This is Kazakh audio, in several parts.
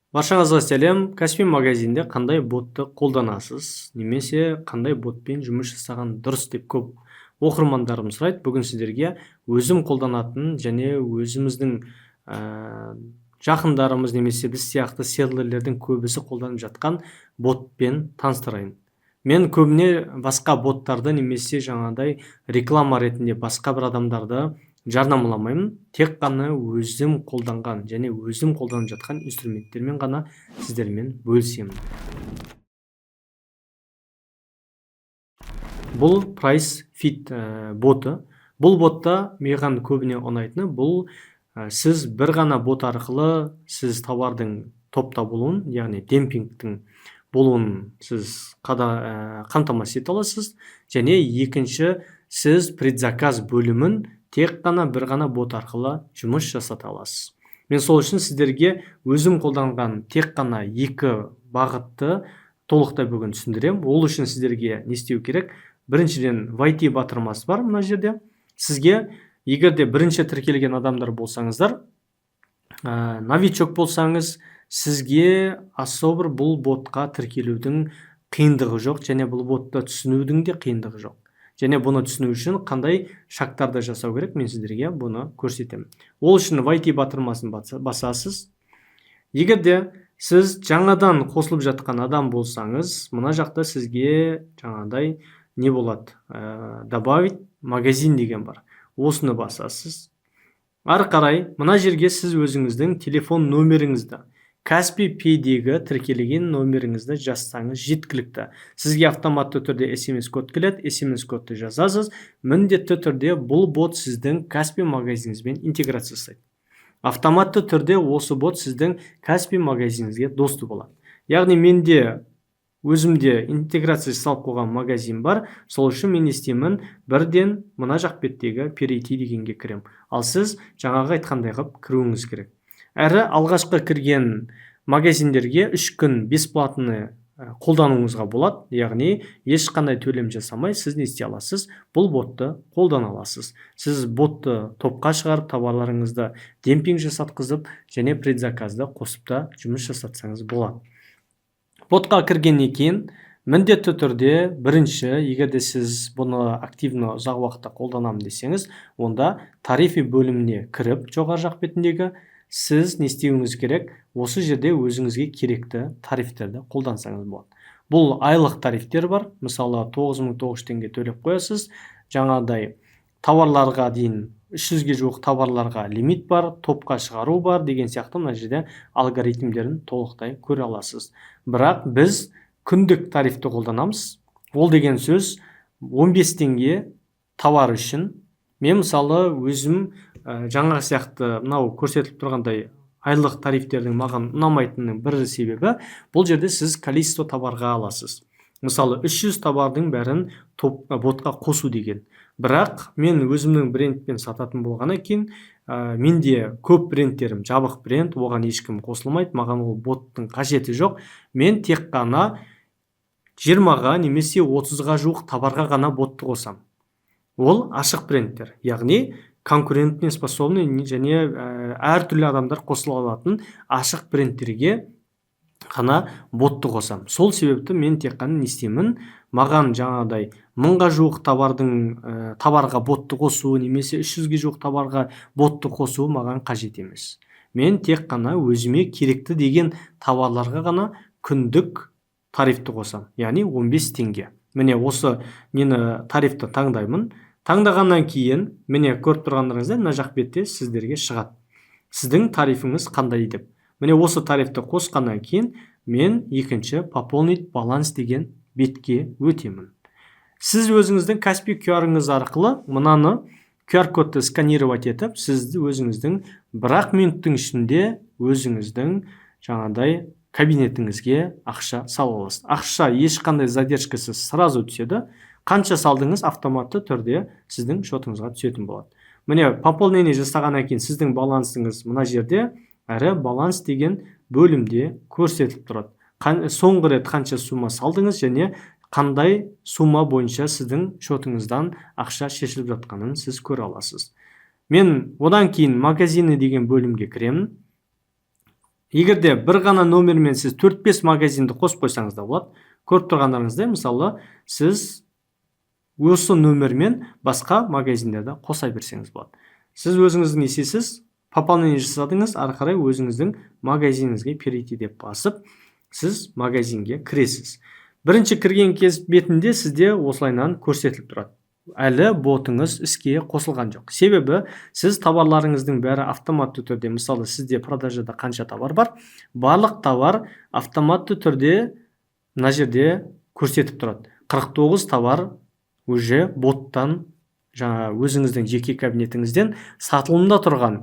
Баршаңызға сәлем. Каспи магазинде қандай ботты қолданасыз, немесе қандай ботпен жұмыс жасаған дұрыс деп көп оқырмандарым сұрайды. Бүгін сіздерге өзім қолданатын және өзіміздің жақындарымыз немесе біз сияқты селлерлердің көбісі қолданып жатқан ботпен таныстырайын. Мен көбіне басқа боттарды немесе жаңағыдай реклама ретінде басқа бір адамдарды жарнамаламаймын. Тек қана өзім қолданған және өзім қолданып жатқан инструменттермен ғана сіздермен бөлісемін. Бұл Price Fit боты. Бұл ботта маған көбіне ұнайтыны, бұл сіз бір ғана бот арқылы сіз товардың топта болуын, яғни демпингтің болуын сіз қамтамасыз ете аласыз. Және екінші, сіз предзаказ бөлімін тек қана бір ғана бот арқылы жұмыс жасата аласыз. Мен сол үшін сіздерге өзім қолданған тек қана екі бағытты толықтай бүгін түсіндірем. Ол үшін сіздерге не істеу керек? Біріншіден YT батырмасы бар мына жерде. Сізге егерде бірінші тіркелген адамдар болсаңыздар, новичок болсаңыз, сізге особыр бұл ботқа тіркелудің қиындығы жоқ, және бұл ботты түсінудің де қиындығы жоқ. Және бұны түсіну үшін қандай шагтарды жасау керек, мен сіздерге бұны көрсетемін. Ол үшін YT батырмасын басасыз. Егерде сіз жаңадан қосылып жатқан адам болсаңыз, мына жақта сізге жаңағыдай не болады? Добавить магазин деген бар. Осыны басасыз. Ары қарай мына жерге сіз өзіңіздің телефон номеріңізді, Каспи Pay'дегі тіркелген номеріңізді жазсаңыз жеткілікті. Сізге автоматты түрде SMS код келеді, SMS кодты жазасыз. Міндетті түрде бұл бот сіздің Каспи магазиніңізбен интеграция жасайды. Автоматты түрде осы бот сіздің Каспи магазиніңізге доступ болады. Яғни менде өзімде интеграция салып қойған магазин бар. Сол үшін мен істеймін, бірден мына жақ беттегі перейти дегенге кірем. Ал сіз жаңағы айтқандай қылып кіруіңіз керек. Әрі алғашқы кірген магазиндерге 3 күн бесплатны қолдануыңызға болады. Яғни ешқандай төлем жасамай сіз не істей аласыз? Бұл ботты қолдана аласыз. Сіз ботты топқа шығарып, товарларыңызды демпинг жасатқызып, және предзаказды қосып та жұмыс жасатсаңыз болады. Ботқа кіргеннен кейін міндетті түрде бірінші, егерде сіз бұны активно ұзақ уақытта қолданамын десеңіз, онда тарифи бөліміне кіріп, жоғары жақ бетіндегі сіз не істеуіңіз керек? Осы жерде өзіңізге керекті тарифтерді қолдансаңыз болады. Бұл айлық тарифтер бар. Мысалы 9900 теңге төлеп қоясыз. Жаңағыдай товарларға дейін 300-ге жуық товарларға лимит бар, топқа шығару бар деген сияқты мына жерде алгоритмдерін толықтай көре аласыз. Бірақ біз күндік тарифті қолданамыз. Ол деген сөз 15 теңге товар үшін. Мен мысалы өзім жаңа сияқты мынау көрсетіліп тұрғандай айлық тарифтердің маған ұнамайтынының бір себебі, бұл жерде сіз количество товарға аласыз. Мысалы 300 товардың бәрін ботқа қосу деген. Бірақ мен өзімнің брендпен сататын болғаннан кейін, менде көп брендтерім жабық бренд, оған ешкім қосылмайды, маған ол боттың қажеті жоқ. Мен тек қана 20-ға немесе 30-ға жуық товарға ғана ботты қосам. Ол ашық брендтер, яғни конкурентне способны және әртүрлі адамдар қосыла алатын ашық брендтерге ғана ботты қосам. Сол себепті мен тек қана не істеймін? Маған жаңағыдай 1000-ға жуық товарға ботты қосу, немесе 300-ге жуық товарға ботты қосу маған қажет емес. Мен тек қана өзіме керекті деген товарларға ғана күндік тарифті қосам, яғни 15 теңге. Міне осы нені тарифті таңдаймын. Таңдағаннан кейін, міне көріп тұрғандарыңызда мына жақ бетте сіздерге шығады. Сіздің тарифіңіз қандай деп. Міне осы тарифті қосқаннан кейін, мен екінші пополнить баланс деген бетке өтемін. Сіз өзіңіздің Каспи QR-ыңыз арқылы мынаны QR кодты сканировать етіп, сізді өзіңіздің 1 минуттың ішінде өзіңіздің жаңағыдай кабинетіңізге ақша сала аласыз. Ақша ешқандай задержкасыз сразу түседі. Қанша салдыңыз автоматты түрде сіздің шотыңызға түсетін болады. Міне пополнение жасағаннан кейін сіздің балансыңыз мына жерде, әрі баланс деген бөлімде көрсетіліп тұрады. Соңғы рет қанша сума салдыңыз және қандай сума бойынша сіздің шотыңыздан ақша шешіліп жатқанын сіз көре аласыз. Мен одан кейін магазины деген бөлімге кіремін. егерде бір ғана номермен сіз 4-5 магазинді қосып қойсаңыз да болады. Көріп тұрғандарыңыздай, мысалы, сіз осы нөмірмен басқа магазиндерді қоса берсеңіз болады. Сіз өзіңіздің есесіз пополнение жасадыңыз, ары қарай өзіңіздің магазиніңізге перейти деп басып, сіз магазинге кіресіз. Бірінші кірген кез бетінде сізде осылайынан көрсетіліп тұрады. Әлі ботыңыз іске қосылған жоқ. Себебі сіз товарларыңыздың бәрі автоматты түрде, мысалы сізде продажада қанша товар бар, барлық товар автоматты түрде мына жерде көрсетіп тұрады. 49 товар уже боттан, жаңа өзіңіздің жеке кабинетіңізден сатылымда тұрған,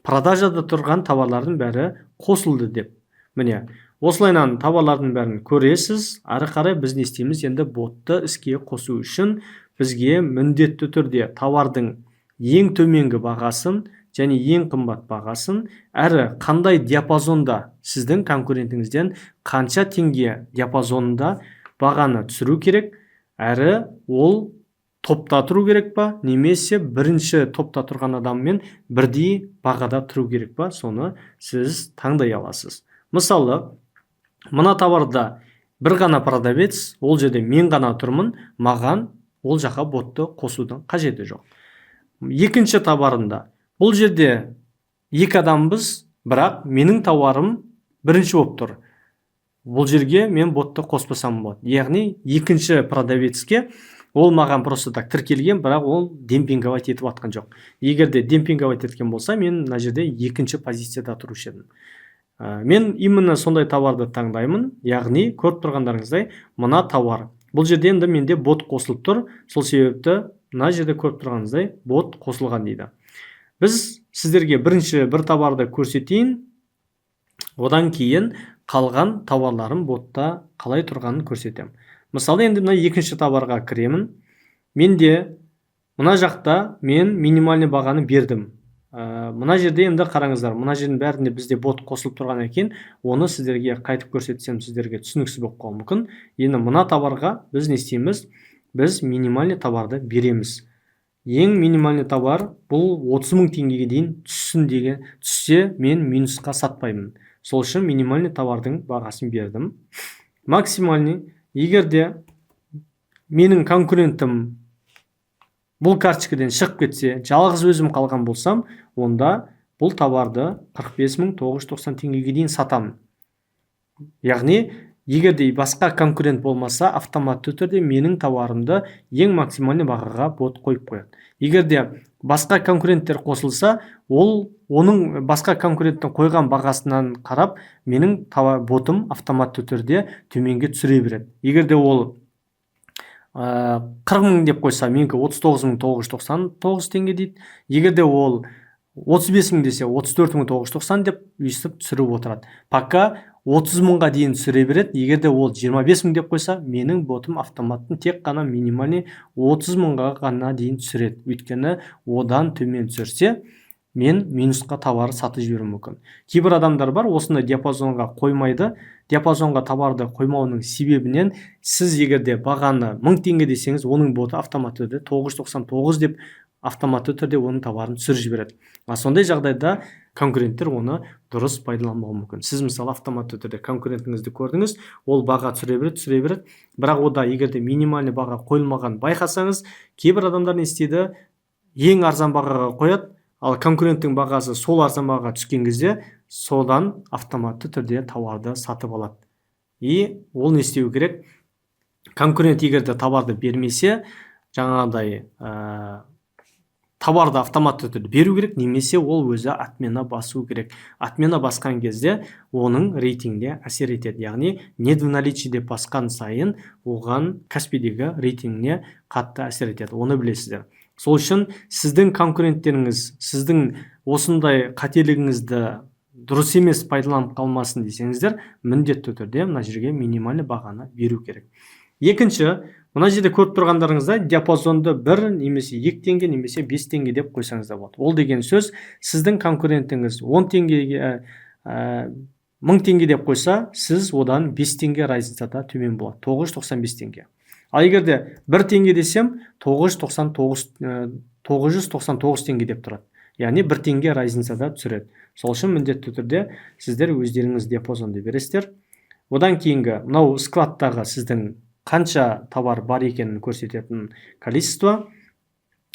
продажада тұрған товарлардың бәрі қосылды деп. Міне, осылайынан товарлардың бәрін көресіз. Ары қарай біз не істейміз? Енді ботты іске қосу үшін бізге міндетті түрде товардың ең төменгі бағасын және ең қымбат бағасын, әрі қандай диапазонда сіздің конкурентіңізден қанша теңге диапазонында бағаны түсіру керек, әрі ол топта тұру керек па, немесе бірінші топта тұрған адаммен бірдей бағада тұру керек па, соны сіз таңдай аласыз. Мысалы, мына товарда бір ғана продавец, ол жерде мен ғана тұрмын, маған ол жаққа ботты қосудың қажеті жоқ. Екінші товарында, бұл жерде екі адамбыз, бірақ менің товарым бірінші болып тұр. Бұл жерге мен ботты қоспасам болады. Яғни екінші продавецке ол маған просто так тіркелген, бірақ ол демпинговать етіп атқан жоқ. Егерде демпинговать еткен болса, мен мына жерде екінші позицияда тұрушы едім. Мен именно сондай товарды таңдаймын, яғни көріп тұрғандарыңыздай, мына товар. Бұл жерде енді менде бот қосылып тұр, сол себепті мына жерде көріп тұрғаныңыздай бот қосылған дейді. Біз сіздерге бірінші бір товарды көрсетейін, одан кейін қалған товарларым ботта қалай тұрғанын көрсетем. Мысалы, енді мына екінші товарға кіремін. Менде мына жақта мен минимальный бағаны бердім. Мына жерде енді қараңыздар, мына жердің бәрінде бізде бот қосылып тұрған екен, оны сіздерге қайтып көрсетсем, сіздерге түсініксіз болып қалуы мүмкін. Енді мына товарға біз не істейміз? Біз минимальный товарды береміз. Ең минимальный товар бұл 30.000 теңгеге дейін түссе, мен минусқа сатпаймын. Сол үшін минимальный товардың бағасын бердім. Максимальный, егерде менің конкурентім бұл карточкадан шығып кетсе, жалғыз өзім қалған болсам, онда бұл товарды 45.990 теңгеге дейін сатамын. Яғни, егерде басқа конкурент болмаса, автоматты түрде менің товарымды ең максимальный бағаға бот қойып қояды. Егерде басқа конкуренттер қосылса, оның басқа конкуренттің қойған бағасынан қарап, менің ботым автоматты түрде төменге түсіре береді. Егерде ол 40.000 деп қойса, менікі 39.999 теңге дейді. Егерде ол 35.000 десе, 34.990 деп өйстіп түсіріп отырады. Пока 30.000-ға дейін түсіре береді. Егерде ол 25.000 деп қойса, менің ботым автоматтың тек қана минимальный 30.000-ға ғана дейін түсіреді. Өйткені одан төмен түсірсе, мен минусқа товар сатып жіберуім мүмкін. Кейбір адамдар бар, осындай диапазонға қоймайды. Диапазонға товарды қоймауының себебінен сіз егерде бағаны 1000 теңге десеңіз, оның боты автоматты түрде 999 деп автоматты түрде оның товарын түсіріп жібереді. Сондай жағдайда конкуренттер оны дұрыс пайдаланбауы мүмкін. Сіз мысалы автоматты түрде конкурентіңізді көрдіңіз, ол баға түсіре береді, бірақ ода егерде минимальный баға қойылмаған байқасаңыз, кейбір адамдар не істейді, ең арзан бағаға қояды, ал конкуренттің бағасы сол арзан бағаға түскен кезде, содан автоматты түрде товарды сатып алады. И ол не істеу керек? Конкурент егерде товарды бермесе, жаңағыдай товарды автоматты түрде беру керек, немесе ол өзі отмена басу керек. Отмена басқан кезде оның рейтингіне әсер етеді. Яғни, нет в наличии деп басқан сайын, оған Каспидегі рейтингіне қатты әсер етеді. Оны білесіздер. Сол үшін сіздің конкуренттеріңіз, сіздің осындай қателігіңізді дұрыс емес пайдаланып қалмасын десеңіздер, міндетті түрде мына жерге минимальный бағаны беру керек. Екінші, мына жерде көріп тұрғандарыңызда диапазонды 1 немесе 2 теңге немесе 5 теңге деп қойсаңыз да болады. Ол деген сөз, сіздің конкурентіңіз 10 теңгеге 1000 теңге деп қойса, сіз одан 5 теңге разницада төмен болады. 995 теңге. Ал егерде 1 теңге десем, 999 теңге деп тұрады. яғни 1 теңге разницада түсіреді. Сол үшін міндетті түрде сіздер өздеріңіз диапазонды бересіздер. Одан кейінгі мынау складтағы сіздің қанша товар бар екенін көрсететін количество.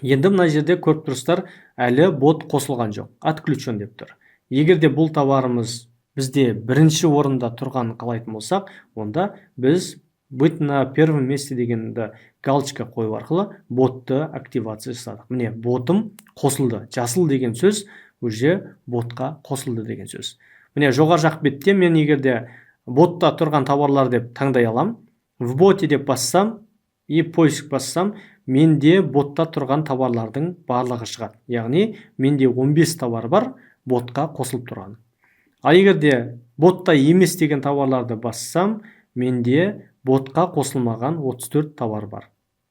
Енді мына жерде көріп тұрсыздар, әлі бот қосылған жоқ, отключен деп тұр. Егер де бұл товарымыз бізде бірінші орында тұрғанын қалайтын болсақ, онда біз быть на первом месте дегенді галочка қою арқылы ботты активация жасадық. Міне, ботым қосылды. Жасыл деген сөз уже ботқа қосылды деген сөз. Міне, жоғары жақ бетте мен егерде ботта тұрған товарлар деп таңдай алам. В боте деп бассам и поиск бассам, менде ботта тұрған товарлардың барлығы шығады. Яғни, менде 15 товар бар, ботқа қосылып тұрған. А егерде ботта емес деген товарларды бассам, менде ботқа қосылмаған 34 товар бар.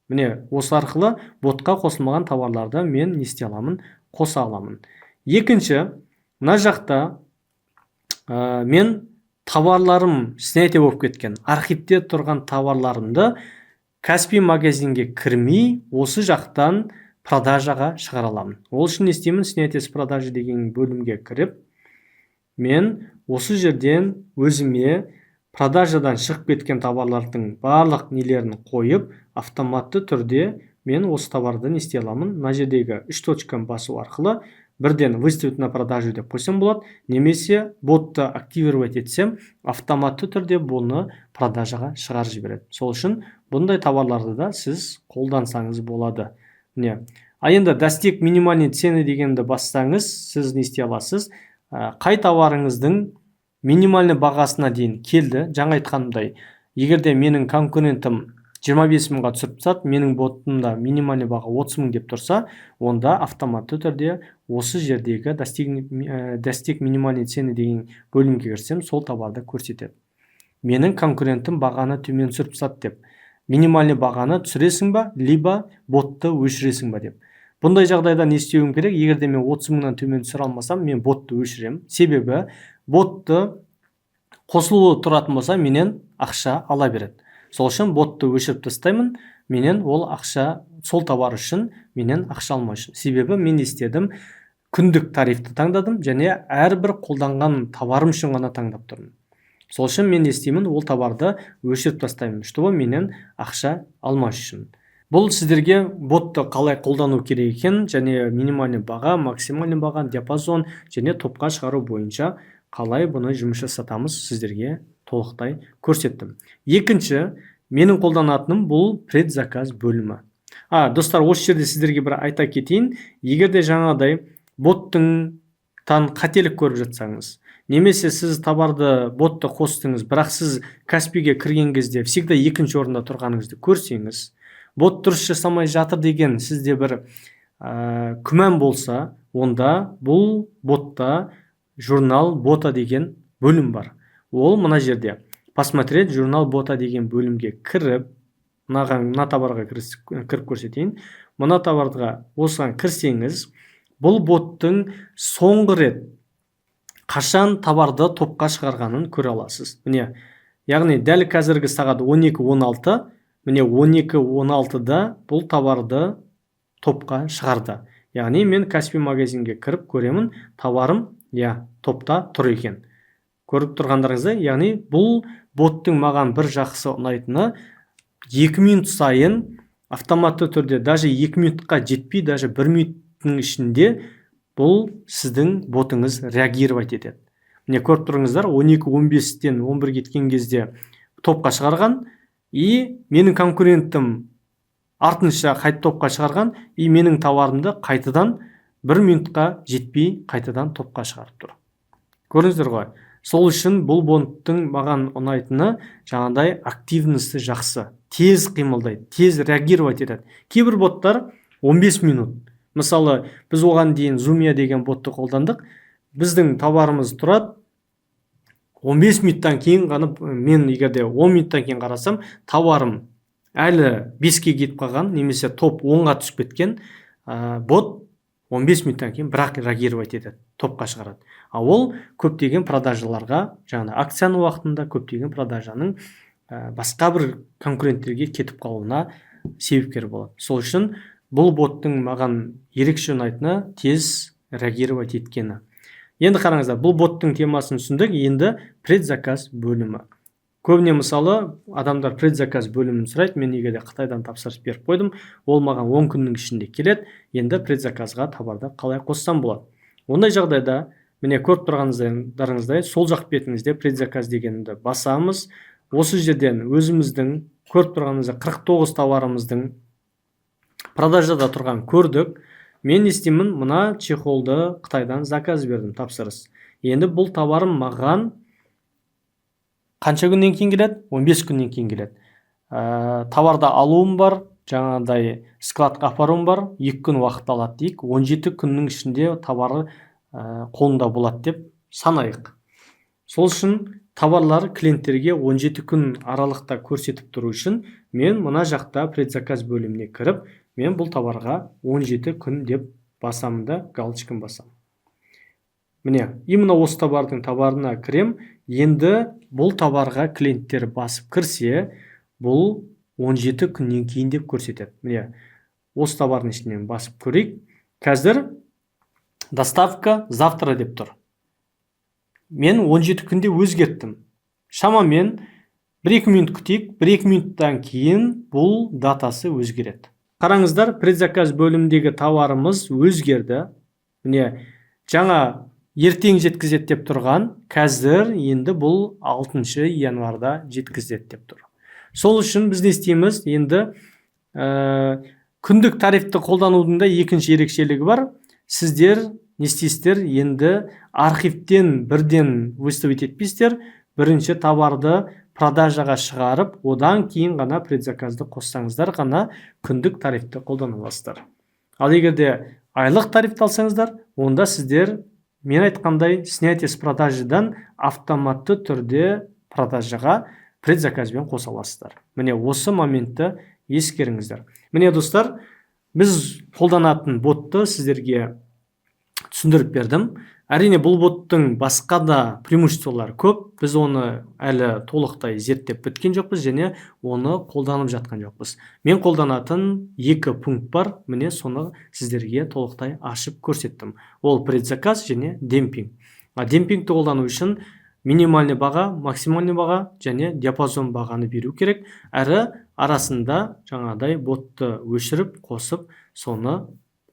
Міне, осы арқылы ботқа қосылмаған товарларды мен не істей аламын? Қоса аламын. Екінші, мына жақта мен товарларым снятие болып кеткен, архивте тұрған товарларымды Каспи магазинге кірмей, осы жақтан продажаға шығара аламын. Ол үшін не істеймін? Снятие с продажи деген бөлімге кіріп, мен осы жерден өзіме продажадан шығып кеткен товарлардың барлық нелерін қойып, автоматты түрде мен осы товарды не істей аламын? Мына жердегі 3 точканы басу арқылы бірден выставить на продажу деп қойсам болады, немесе ботты активировать етсем, автоматты түрде бұны продажаға шығарып жібереді. Сол үшін бұндай товарларды да сіз қолдансаңыз болады. Міне, а енді достиг минимальной цены дегенді бассаңыз, сіз не істей аласыз? Қай товарыңыздың минимальный бағасына дейін келді. Жаңа айтқанымдай, егерде менің конкурентім 25 мыңға түсіріп тастады, менің ботымда минимальный баға 30 мың деп тұрса, онда автоматты түрде осы жердегі достиг минимальной цены деген бөлімге кірсем, сол товарды көрсетеді. Менің конкурентім бағаны төмен түсіріп тастады деп. Минимальный бағаны түсіресің ба, либо ботты өшіресің ба деп. Бұндай жағдайда не істеуім керек? Егерде мен 30 мыңнан төмен түсіре алмасам, мен ботты өшірем. Себебі ботты қосылуы тұратын болса, менен ақша ала береді. Сол үшін ботты өшіріп тастаймын, менен ол ақша, сол товар үшін менен ақша алмай үшін. Себебі мен істедім, күндік тарифті таңдадым, және әрбір қолданған товарым үшін ғана таңдап тұрмын. Сол үшін мен істеймін, ол товарды өшіріп тастаймын, чтобы менен ақша алмай үшін. Бұл сіздерге ботты қалай қолдану керек екен, және минимальный баға, максимальный баға, диапазон және топқа шығару бойынша қалай бұны жұмыс жасатамыз сіздерге толықтай көрсеттім. Екінші, менің қолданатыным бұл предзаказ бөлімі. Достар, осы жерде сіздерге бір айта кетейін. Егерде жаңағыдай боттыңнан қателік көріп жатсаңыз, немесе сіз товарды ботты қостыңыз, бірақ сіз Каспиге кірген кезде всегда екінші орында тұрғаныңызды көрсеңіз, бот дұрыс жасамай жатыр деген сізде бір күмән болса, онда бұл ботта журнал бота деген бөлім бар. Ол мына жерде посмотреть журнал бота деген бөлімге кіріп, мына товарға кіріп көрсетейін. Мына товарға осыған кірсеңіз, бұл боттың соңғы рет қашан товарды топқа шығарғанын көре аласыз. Міне, яғни дәл қазіргі сағат 12:16, міне 12:16-да бұл товарды топқа шығарды. Яғни мен Каспи магазинге кіріп көремін, товарым топта тұр екен. Көріп тұрғандарыңызда, яғни бұл боттың маған бір жақсы ұнайтыны, 2 минут сайын автоматты түрде, даже 2 минутқа жетпей, даже 1 минуттың ішінде бұл сіздің ботыңыз реагировать етеді. Міне көріп тұрыңыздар, 12:15-тен 11 кеткен кезде топқа шығарған, и менің конкурентім артынша қайта топқа шығарған, и менің товарымды қайтадан 1 минутқа жетпей қайтадан топқа шығарып тұр. Көрдіңіздер ғой? Сол үшін бұл боттың маған ұнайтыны жаңағыдай активності жақсы, тез қимылдайды, тез реагировать етеді. Кейбір боттар 15 минут. Мысалы, біз оған дейін Zumia деген ботты қолдандық. Біздің товарымыз тұрады, 15 минуттан кейін ғана, мен егерде 10 минуттан кейін қарасам, товарым әлі 5-ке кетіп қалған, немесе топ 10-ға түсіп кеткен, бот 15 минуттан кейін бірақ реагировать етеді, топқа шығарады. Ол көптеген продажаларға, жаңа акцияның уақытында көптеген продажаның басқа бір конкуренттерге кетіп қалуына себепкер болады. Сол үшін бұл боттың маған ерекше ұнайтыны тез реагировать еткені. Енді қараңыздар, бұл боттың темасын түсіндік. Енді предзаказ бөлімі. Көбіне мысалы адамдар предзаказ бөлімін сұрайды. Мен егер де Қытайдан тапсырыс беріп қойдым, ол маған 10 күннің ішінде келеді. Енді предзаказға товарды қалай қоссам болады? Ондай жағдайда міне көріп тұрғандарыңыздай сол жақ бетіңізде предзаказ дегенді басамыз. Осы жерден өзіміздің көріп тұрғанымызда 49 товарымыздың продажада тұрған көрдік. Мен не істеймін? Мына чехолды Қытайдан заказ бердім, тапсырыс. Енді бұл товарым маған қанша күннен кейін келеді? 15 күннен кейін келеді. Товарды алуым бар, жаңағыдай складқа апаруым бар, 2 күн уақыт алады дейік. 17 күннің ішінде товары қолында болады деп санайық. Сол үшін товарлар клиенттерге 17 күн аралықта көрсетіп тұру үшін мен мына жақта предзаказ бөліміне кіріп, мен бұл товарға 17 күн деп басамын да галочканы басамын. Міне, именно осы товарына кірем. Енді бұл товарға клиенттер басып кірсе, бұл 17 күннен кейін деп көрсетеді. Міне, осы товардың ішінен басып көрейік. Қазір доставка завтра деп тұр. Мен 17 күнде өзгерттім. Шамамен 1-2 минут күтейік. 1-2 минуттан кейін бұл датасы өзгереді. Қараңыздар, предзаказ бөлімдегі товарымыз өзгерді. Міне, жаңа ертең жеткізеді деп тұрған, қазір енді бұл 6 январда жеткізеді деп тұр. Сол үшін біз не істейміз? Енді күндік тарифті қолданудың да екінші ерекшелігі бар. Сіздер не істейсіздер? Енді архивтен бірден выставить етпейсіздер. Бірінші товарды продажаға шығарып, одан кейін ғана предзаказды қоссаңыздар ғана күндік тарифті қолдана аласыздар. Ал егер де айлық тарифті алсаңыздар, онда сіздер мен айтқандай снятие с продажадан автоматты түрде продажаға предзаказбен қоса аласыздар. Міне осы моментті ескеріңіздер. Міне достар, біз қолданатын ботты сіздерге түсіндіріп бердім. Әрине бұл боттың басқа да преимуществолары көп. Біз оны әлі толықтай зерттеп біткен жоқпыз және оны қолданып жатқан жоқпыз. Мен қолданатын 2 пункт бар. Міне соны сіздерге толықтай ашып көрсеттім. Ол предзаказ және демпинг. Демпингті қолдану үшін минимальный баға, максимальный баға және диапазон бағаны беру керек. Әрі арасында жаңағыдай ботты өшіріп, қосып, соны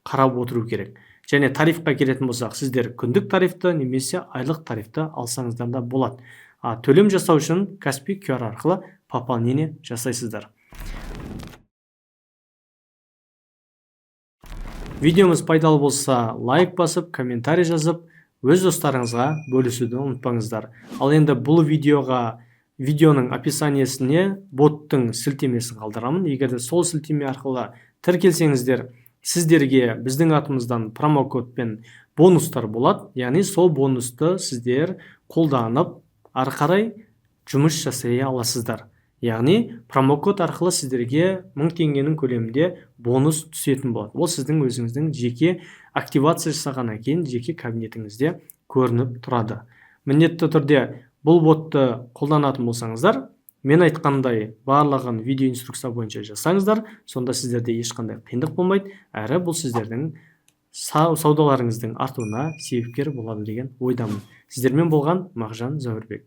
қарап отыру керек. Және тарифқа келетін болсақ, сіздер күндік тарифті немесе айлық тарифті алсаңыздар да болады. Төлем жасау үшін Каспи QR арқылы пополнение жасайсыздар. Видеомыз пайдалы болса, лайк басып, комментарий жазып, өз достарыңызға бөлісуді ұмытпаңыздар. Ал енді бұл видеоның описаниесіне боттың сілтемесін қалдырамын. Егер де сол сілтеме арқылы тіркелсеңіздер, сіздерге біздің атымыздан промокодпен бонустар болады. Яғни сол бонусты сіздер қолданып, ары қарай жұмыс жасай аласыздар. Яғни промокод арқылы сіздерге 1000 теңгенің көлемінде бонус түсетін болады. Ол сіздің өзіңіздің жеке активация жасағаннан кейін жеке кабинетіңізде көрініп тұрады. Міндетті түрде бұл ботты қолданатын болсаңыздар, мен айтқандай барлығын видео инструкция бойынша жасаңыздар, сонда сіздерде ешқандай қиындық болмайды, әрі бұл сіздердің саудаларыңыздың артуына себепкер болады деген ойдамын. Сіздермен болған Мағжан Зәуірбек.